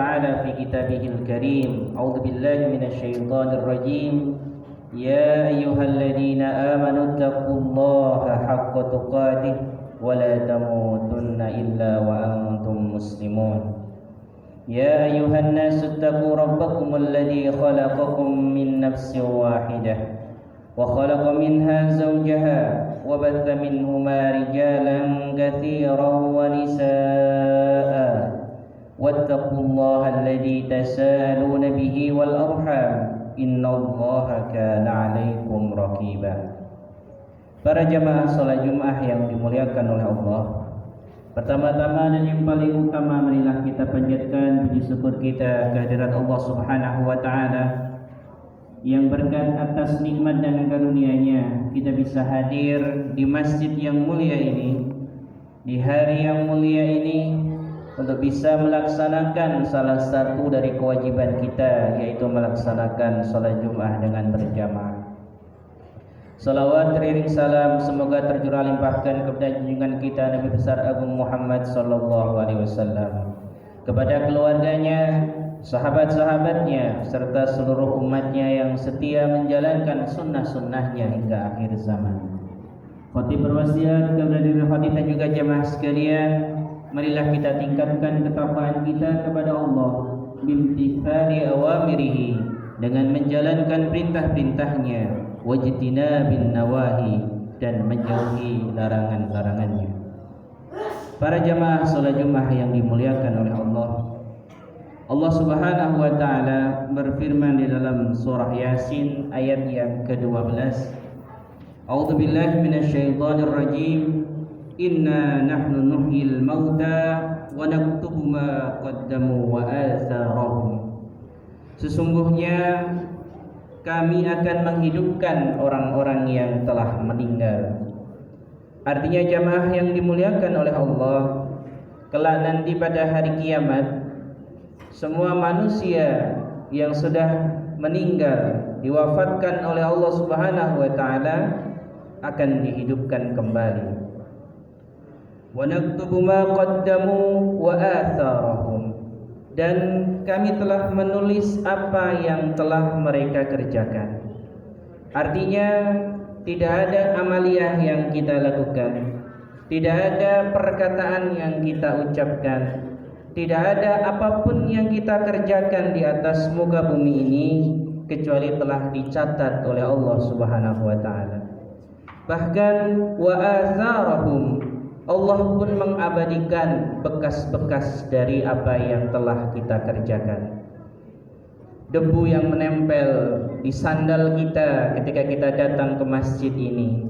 تعالى في كتابه الكريم أعوذ بالله من الشيطان الرجيم يا أيها الذين آمنوا اتقوا الله حق تقاته ولا تموتن إلا وأنتم مسلمون يا أيها الناس اتقوا ربكم الذي خلقكم من نفس واحدة وخلق منها زوجها وبث منهما رجالا كثيرا ونساء واتقوا الله الذي تساءلون به والأرحام إن الله كان عليكم رقيبا. Para jamaah salat Jumat yang dimuliakan oleh Allah, pertama-tama dan yang paling utama marilah kita panjatkan puji syukur kita kehadirat Allah Subhanahu wa taala yang berkat atas nikmat dan karunia-Nya kita bisa hadir di masjid yang mulia ini, di hari yang mulia ini, untuk bisa melaksanakan salah satu dari kewajiban kita, yaitu melaksanakan salat Jumat dengan berjamaah. Salawat teriring salam semoga tercurah limpahkan kepada junjungan kita Nabi besar Agung Muhammad sallallahu alaihi wasallam, kepada keluarganya, sahabat-sahabatnya, serta seluruh umatnya yang setia menjalankan sunnah-sunnahnya hingga akhir zaman. Khatib berwasiat kepada diri khatib dan juga jamaah sekalian, marilah kita tingkatkan ketakwaan kita kepada Allah bimtithali awamirihi, dengan menjalankan perintah-perintahnya, wajtinabin nawahi, dan menjauhi larangan-larangannya. Para jamaah salat Jumat yang dimuliakan oleh Allah, Allah Subhanahu wa taala berfirman di dalam surah Yasin ayat yang ke-12. A'udzu billahi minasyaitonir rajim. Inna nahnu nuhyil mauta wa naktubu ma qaddamu wa atharahum. Sesungguhnya kami akan menghidupkan orang-orang yang telah meninggal. Artinya jamaah yang dimuliakan oleh Allah, kelak nanti pada hari kiamat, semua manusia yang sudah meninggal diwafatkan oleh Allah Subhanahu wa taala akan dihidupkan kembali. Wa naktubu ma qaddamu wa atharahum, dan kami telah menulis apa yang telah mereka kerjakan. Artinya tidak ada amaliyah yang kita lakukan, tidak ada perkataan yang kita ucapkan, tidak ada apapun yang kita kerjakan di atas muka bumi ini kecuali telah dicatat oleh Allah Subhanahu wa taala. Bahkan wa atharahum, Allah pun mengabadikan bekas-bekas dari apa yang telah kita kerjakan. Debu yang menempel di sandal kita ketika kita datang ke masjid ini,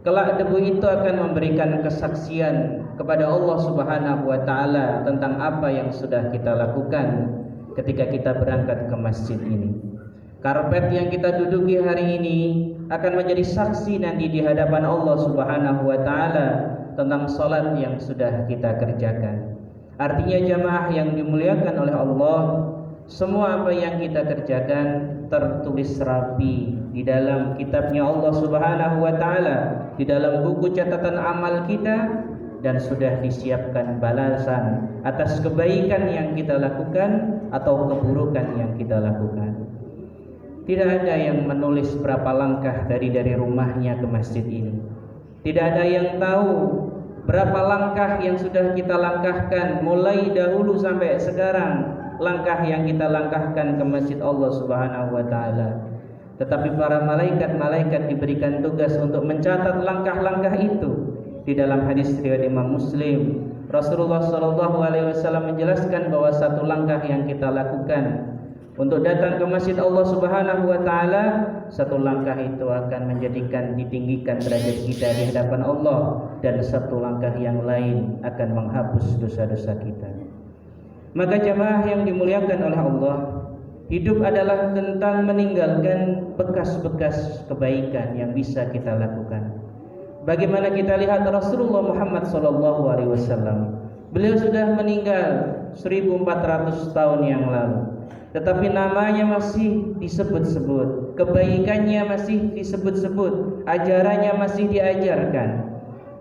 kelak debu itu akan memberikan kesaksian kepada Allah Subhanahu wa taala tentang apa yang sudah kita lakukan ketika kita berangkat ke masjid ini. Karpet yang kita duduki hari ini akan menjadi saksi nanti di hadapan Allah Subhanahu wa taala tentang salat yang sudah kita kerjakan. Artinya jamaah yang dimuliakan oleh Allah, semua apa yang kita kerjakan tertulis rapi di dalam kitabnya Allah Subhanahu wa taala, di dalam buku catatan amal kita, dan sudah disiapkan balasan atas kebaikan yang kita lakukan atau keburukan yang kita lakukan. Tidak ada yang menulis berapa langkah dari rumahnya ke masjid ini. Tidak ada yang tahu berapa langkah yang sudah kita langkahkan mulai dahulu sampai sekarang, langkah yang kita langkahkan ke masjid Allah Subhanahu wa taala. Tetapi para malaikat diberikan tugas untuk mencatat langkah-langkah itu. Di dalam hadis riwayat Imam Muslim, Rasulullah sallallahu alaihi wasallam menjelaskan bahwa satu langkah yang kita lakukan untuk datang ke masjid Allah Subhanahu wa taala, satu langkah itu akan menjadikan ditinggikan derajat kita di hadapan Allah, dan satu langkah yang lain akan menghapus dosa-dosa kita. Maka jamaah yang dimuliakan oleh Allah, hidup adalah tentang meninggalkan bekas-bekas kebaikan yang bisa kita lakukan. Bagaimana kita lihat Rasulullah Muhammad sallallahu alaihi wasallam, beliau sudah meninggal 1400 tahun yang lalu, tetapi namanya masih disebut-sebut, kebaikannya masih disebut-sebut, ajarannya masih diajarkan.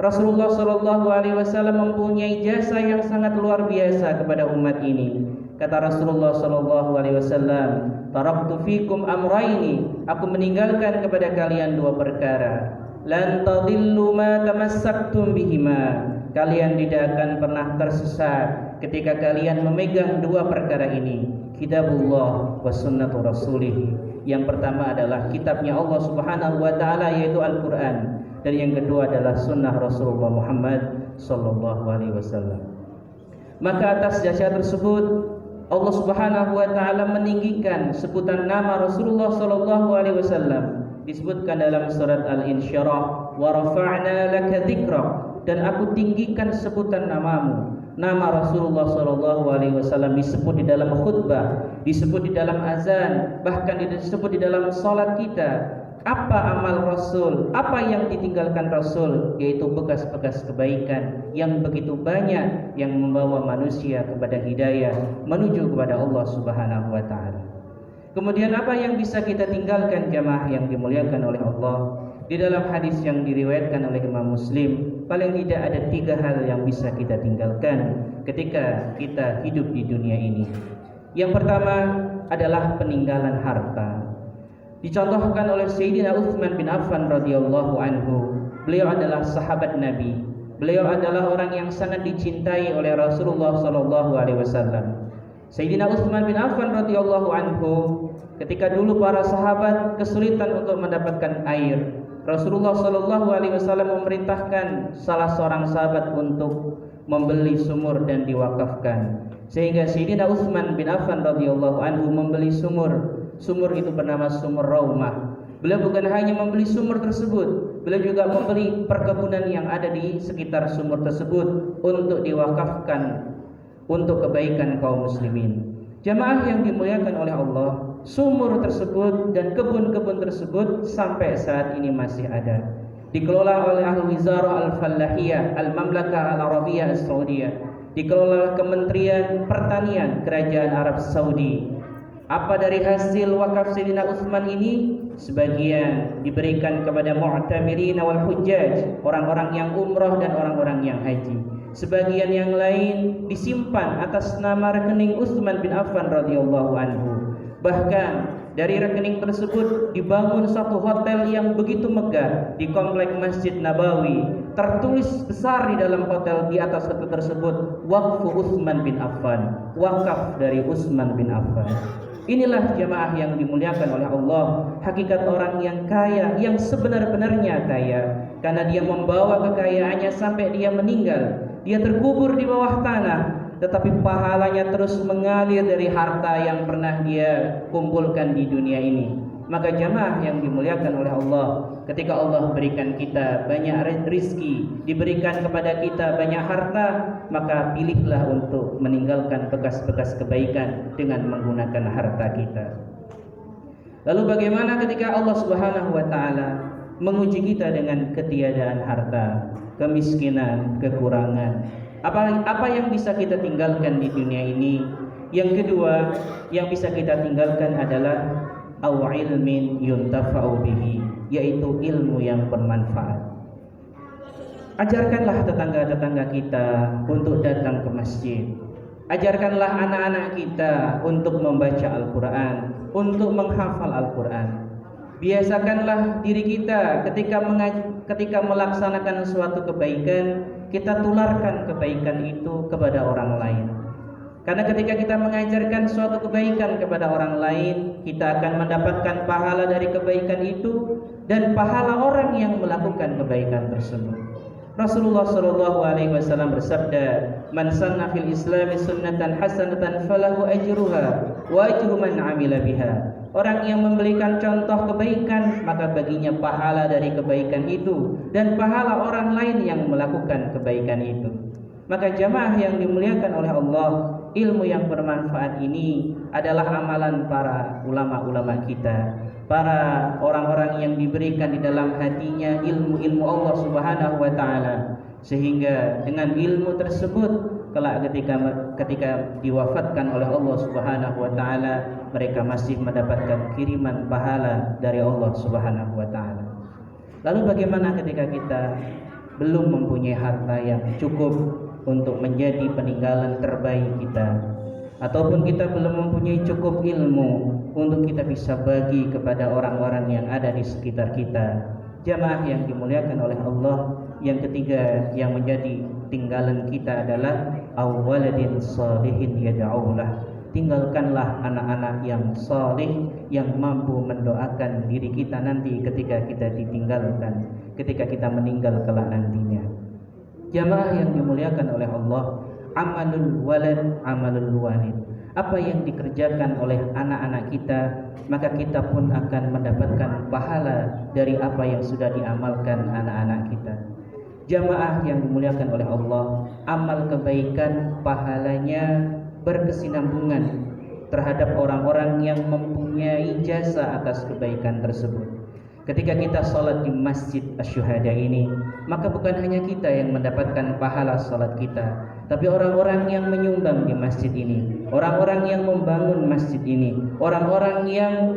Rasulullah sallallahu alaihi wasallam mempunyai jasa yang sangat luar biasa kepada umat ini. Kata Rasulullah sallallahu alaihi wasallam, "Taraktu fikum amraini." Aku meninggalkan kepada kalian dua perkara. Lan tadillu ma tamassaktum bihima. Kalian tidak akan pernah tersesat ketika kalian memegang dua perkara ini, kitabullah wa sunnatu rasulih. Yang pertama adalah kitabnya Allah Subhanahu wa taala, yaitu Al-Qur'an, dan yang kedua adalah sunnah Rasulullah Muhammad sallallahu alaihi wasallam. Maka atas dasar tersebut Allah Subhanahu wa taala meninggikan sebutan nama Rasulullah sallallahu alaihi wasallam. Disebutkan dalam surat Al-Insyirah, "Wa rafa'na laka dzikrak," dan aku tinggikan sebutan namamu. Nama Rasulullah sallallahu alaihi wasallam disebut di dalam khutbah, disebut di dalam azan, bahkan disebut di dalam salat kita. Apa amal Rasul? Apa yang ditinggalkan Rasul? Yaitu bekas-bekas kebaikan yang begitu banyak yang membawa manusia kepada hidayah, menuju kepada Allah Subhanahu wa taala. Kemudian apa yang bisa kita tinggalkan jamaah yang dimuliakan oleh Allah? Di dalam hadis yang diriwayatkan oleh Imam Muslim, paling tidak ada 3 hal yang bisa kita tinggalkan ketika kita hidup di dunia ini. Yang pertama adalah peninggalan harta. Dicontohkan oleh Sayyidina Utsman bin Affan radhiyallahu anhu. Beliau adalah sahabat Nabi. Beliau adalah orang yang sangat dicintai oleh Rasulullah sallallahu alaihi wasallam. Sayyidina Utsman bin Affan radhiyallahu anhu, ketika dulu para sahabat kesulitan untuk mendapatkan air, Rasulullah sallallahu alaihi wasallam memerintahkan salah seorang sahabat untuk membeli sumur dan diwakafkan. Sehingga Sayyidina Utsman bin Affan radhiyallahu anhu membeli sumur. Sumur itu bernama Sumur Raumah. Beliau bukan hanya membeli sumur tersebut, beliau juga membeli perkebunan yang ada di sekitar sumur tersebut untuk diwakafkan untuk kebaikan kaum muslimin. Jamaah yang dimuliakan oleh Allah, sumur tersebut dan kebun-kebun tersebut sampai saat ini masih ada. Dikelola oleh Ahli Wizarah Al-Fallahiyah Al-Mamlakah Al-Arabiyah As-Saudiyah. Dikelola oleh Kementerian Pertanian Kerajaan Arab Saudi. Apa dari hasil wakaf Sayyidina Utsman ini? Sebagian diberikan kepada mu'tamirin wal hujjaj, orang-orang yang umrah dan orang-orang yang haji. Sebagian yang lain disimpan atas nama rekening Utsman bin Affan radhiyallahu anhu. Bahkan dari rekening tersebut dibangun satu hotel yang begitu megah di komplek Masjid Nabawi. Tertulis besar di dalam hotel di atas hotel tersebut, Waqfu Utsman bin Affan, wakaf dari Utsman bin Affan. Inilah jamaah yang dimuliakan oleh Allah, hakikat orang yang kaya, yang sebenar-benarnya kaya, karena dia membawa kekayaannya sampai dia meninggal. Dia terkubur di bawah tanah, tetapi pahalanya terus mengalir dari harta yang pernah dia kumpulkan di dunia ini. Maka jamaah yang dimuliakan oleh Allah, ketika Allah berikan kita banyak rizki, diberikan kepada kita banyak harta, maka pilihlah untuk meninggalkan bekas-bekas kebaikan dengan menggunakan harta kita. Lalu bagaimana ketika Allah Subhanahu wa taala menguji kita dengan ketiadaan harta, kemiskinan, kekurangan? Apa yang bisa kita tinggalkan di dunia ini? Yang kedua yang bisa kita tinggalkan adalah aw ilmin yuntafa'u bihi, yaitu ilmu yang bermanfaat. Ajarkanlah tetangga-tetangga kita untuk datang ke masjid. Ajarkanlah anak-anak kita untuk membaca Al-Quran, untuk menghafal Al-Quran. Biasakanlah diri kita ketika melaksanakan suatu kebaikan, kita tularkan kebaikan itu kepada orang lain. Karena ketika kita mengajarkan suatu kebaikan kepada orang lain, kita akan mendapatkan pahala dari kebaikan itu dan pahala orang yang melakukan kebaikan tersebut. Rasulullah sallallahu alaihi wasallam bersabda, "Man sanna fil Islami sunnatan hasanatan falahu ajruha wa ajru man 'amila biha." Orang yang memberikan contoh kebaikan, maka baginya pahala dari kebaikan itu dan pahala orang lain yang melakukan kebaikan itu. Maka jamaah yang dimuliakan oleh Allah, ilmu yang bermanfaat ini adalah amalan para ulama-ulama kita, para orang-orang yang diberikan di dalam hatinya ilmu-ilmu Allah Subhanahu wa taala, sehingga dengan ilmu tersebut kelak ketika diwafatkan oleh Allah Subhanahu wa taala, mereka masih mendapatkan kiriman pahala dari Allah Subhanahu wa taala. Lalu bagaimana ketika kita belum mempunyai harta yang cukup untuk menjadi peninggalan terbaik kita? ataupun kita belum mempunyai cukup ilmu untuk kita bisa bagi kepada orang-orang yang ada di sekitar kita. Jamaah yang dimuliakan oleh Allah, yang ketiga yang menjadi tinggalan kita adalah awwaladin salihin yad'ulah. Tinggalkanlah anak-anak yang saleh yang mampu mendoakan diri kita nanti ketika kita ditinggalkan, ketika kita meninggal kelak nantinya. Jamaah yang dimuliakan oleh Allah, amalul walad amalul walid. Apa yang dikerjakan oleh anak-anak kita, maka kita pun akan mendapatkan pahala dari apa yang sudah diamalkan anak-anak kita. Jamaah yang dimuliakan oleh Allah, amal kebaikan pahalanya berkesinambungan terhadap orang-orang yang mempunyai jasa atas kebaikan tersebut. Ketika kita sholat di Masjid Asy-Syuhada ini, maka bukan hanya kita yang mendapatkan pahala sholat kita, tapi orang-orang yang menyumbang di masjid ini, orang-orang yang membangun masjid ini, orang-orang yang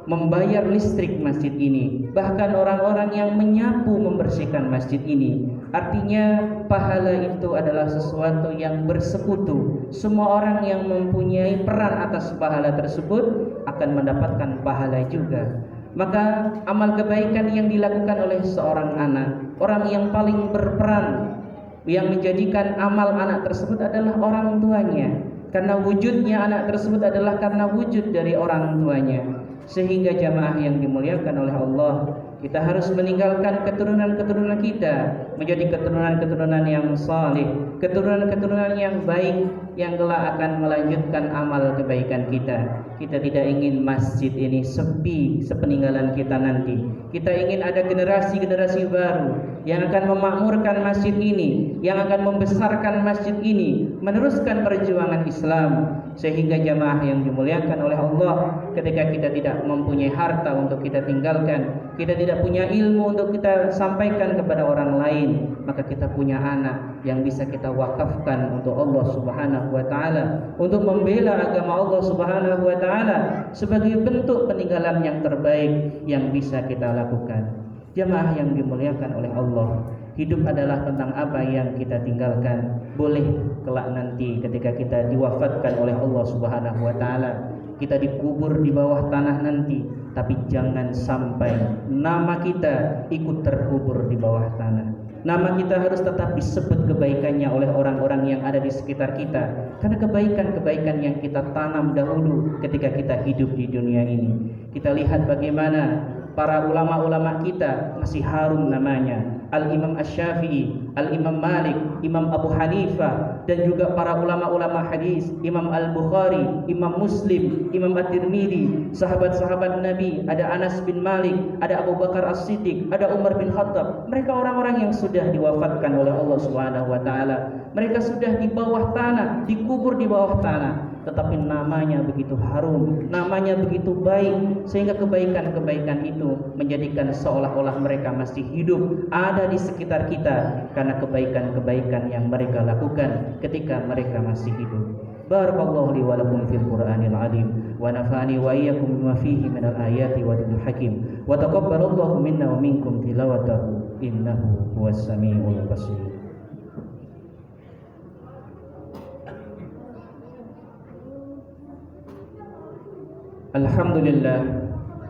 membayar listrik masjid ini, bahkan orang-orang yang menyapu membersihkan masjid ini. Artinya pahala itu adalah sesuatu yang bersekutu. Semua orang yang mempunyai peran atas pahala tersebut akan mendapatkan pahala juga. Maka amal kebaikan yang dilakukan oleh seorang anak, orang yang paling berperan yang menjadikan amal anak tersebut adalah orang tuanya. Karena wujudnya anak tersebut adalah karena wujud dari orang tuanya. Sehingga jamaah yang dimuliakan oleh Allah, kita harus meninggalkan keturunan-keturunan kita menjadi keturunan-keturunan yang saleh, keturunan-keturunan yang baik, yang kelak akan melanjutkan amal kebaikan kita. Kita tidak ingin masjid ini sepi sepeninggalan kita nanti. Kita ingin ada generasi-generasi baru yang akan memakmurkan masjid ini, yang akan membesarkan masjid ini, meneruskan perjuangan Islam. Sehingga jamaah yang dimuliakan oleh Allah, ketika kita tidak mempunyai harta untuk kita tinggalkan, kita tidak punya ilmu untuk kita sampaikan kepada orang lain, maka kita punya anak yang bisa kita wakafkan untuk Allah Subhanahu wa taala, untuk membela agama Allah Subhanahu wa taala sebagai bentuk peninggalan yang terbaik yang bisa kita lakukan. Jamaah yang dimuliakan oleh Allah, hidup adalah tentang apa yang kita tinggalkan. Boleh kelak nanti ketika kita diwafatkan oleh Allah Subhanahu wa taala, kita dikubur di bawah tanah nanti, tapi jangan sampai nama kita ikut terkubur di bawah tanah. Nama kita harus tetap disebut kebaikannya oleh orang-orang yang ada di sekitar kita, karena kebaikan-kebaikan yang kita tanam dahulu ketika kita hidup di dunia ini. Kita lihat bagaimana para ulama-ulama kita masih harum namanya. Al-Imam Asy-Syafi'i, Al-Imam Malik, Imam Abu Hanifah, dan juga para ulama-ulama hadis, Imam Al-Bukhari, Imam Muslim, Imam At-Tirmidzi, sahabat-sahabat Nabi, ada Anas bin Malik, ada Abu Bakar As-Siddiq, ada Umar bin Khattab. Mereka orang-orang yang sudah diwafatkan oleh Allah Subhanahu wa taala. Mereka sudah di bawah tanah, dikubur di bawah tanah, tetapi namanya begitu harum, namanya begitu baik, sehingga kebaikan-kebaikan itu menjadikan seolah-olah mereka masih hidup, ada di sekitar kita, karena kebaikan-kebaikan yang mereka lakukan ketika mereka masih hidup. Barakallahu li wa lakum fil Qur'anil azim wa nafa'ani wa iyyakum bima fihi minal ayati wa dhikril hakim wa taqabbalallahu minna wa minkum tilawatahu innahu huwas samiul basir.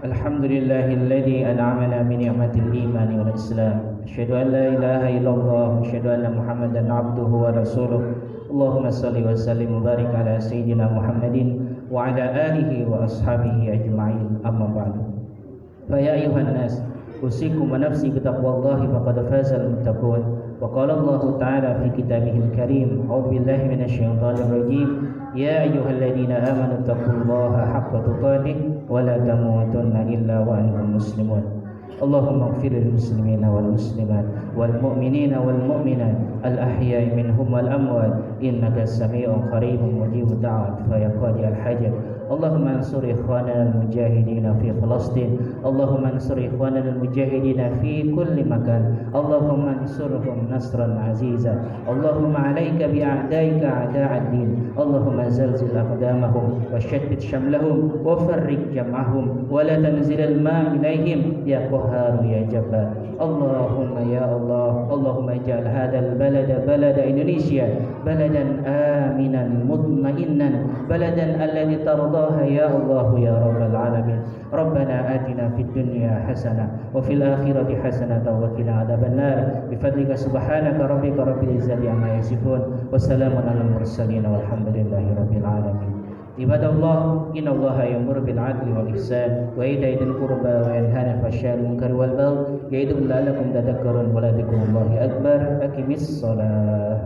Alhamdulillahilladzi an'amana bi ni'matil imani wal islam. Asyhadu an la ilaha illallah wa asyhadu anna Muhammadan 'abduhu wa rasuluh. Allahumma shalli wa sallim wa barik ala sayyidina Muhammadin wa ala alihi wa ashabihi ajma'in. Amma ba'du. Fa ya ayuhan nas, usikum wa nafsi bi taqwallahi faqad fazal muttaqun. Wa qala Allah ta'ala fi kitabihil karim, a'udzu billahi minasy syaithanir rajim. Ya ayyuhalladzina amanu taqullaha haqqa tuqatih wa la tamutunna illa wa antum muslimun. Allahumma ighfir lil muslimina wal muslimat wal mu'minina wal mu'minat al ahya'i minhum wal amwat innaka samii'un qaribun mujibud da'wat fa ya qadi al hajat اللهم انصر إخواننا المجاهدين في فلسطين اللهم انصر إخواننا المجاهدين في كل مكان اللهم انصرهم نصرا عزيزا اللهم عليك بأعدائك أعداء الدين اللهم زلزل أقدامهم وشتت شملهم وفرق جمعهم ولا تنزل الماء إليهم يا قهار يا جبار اللهم يا الله اللهم اجعل هذا البلد بلد إندونيسيا بلدا آمنا مطمئنا بلدا الذي ترضاها يا الله يا رب العالمين ربنا آتنا في الدنيا حسنة وفي الآخرة حسنة وقنا عذاب النار بفضلك سبحانك ربك رب العزة عما يصفون وسلام على المرسلين والحمد لله رب العالمين عباد الله إن الله يأمر بالعدل والإحسان وإيتاء ذي القربى وينهى عن الفحشاء والمنكر والبغي يعظكم لعلكم تذكرون ولذكر الله أكبر أقم الصلاة